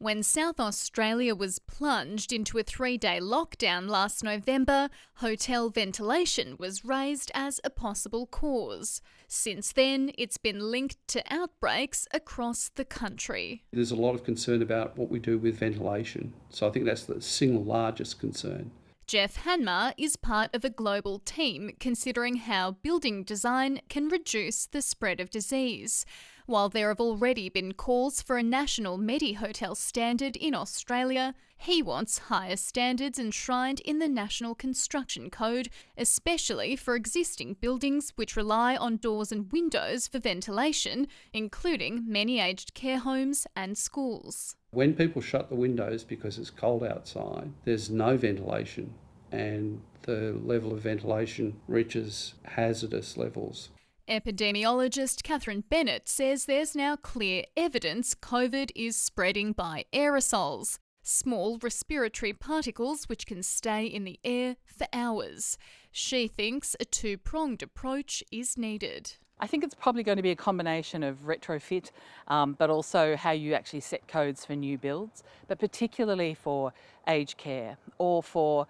When South Australia was plunged into a 3-day lockdown last November, hotel ventilation was raised as a possible cause. Since then, it's been linked to outbreaks across the country. There's a lot of concern about what we do with ventilation, so I think that's the single largest concern. Jeff Hanmar is part of a global team considering how building design can reduce the spread of disease. While there have already been calls for a national Medi-Hotel standard in Australia, he wants higher standards enshrined in the National Construction Code, especially for existing buildings which rely on doors and windows for ventilation, including many aged care homes and schools. When people shut the windows because it's cold outside, there's no ventilation and the level of ventilation reaches hazardous levels. Epidemiologist Catherine Bennett says there's now clear evidence COVID is spreading by aerosols, small respiratory particles which can stay in the air for hours. She thinks a two-pronged approach is needed. I think it's probably going to be a combination of retrofit, but also how you actually set codes for new builds, but particularly for aged care or for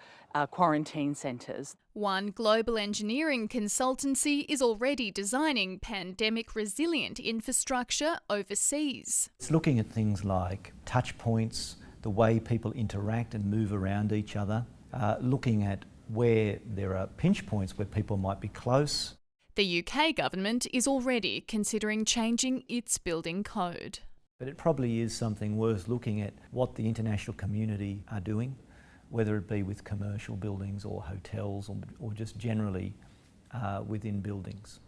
quarantine centres. One global engineering consultancy is already designing pandemic-resilient infrastructure overseas. It's looking at things like touch points, the way people interact and move around each other, looking at where there are pinch points where people might be close. The UK government is already considering changing its building code. But it probably is something worth looking at what the international community are doing, whether it be with commercial buildings or hotels or just generally within buildings.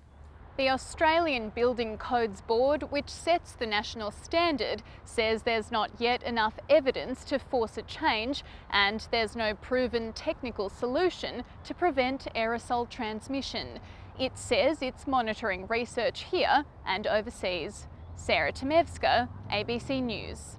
The Australian Building Codes Board, which sets the national standard, says there's not yet enough evidence to force a change and there's no proven technical solution to prevent aerosol transmission. It says it's monitoring research here and overseas. Sarah Temevska, ABC News.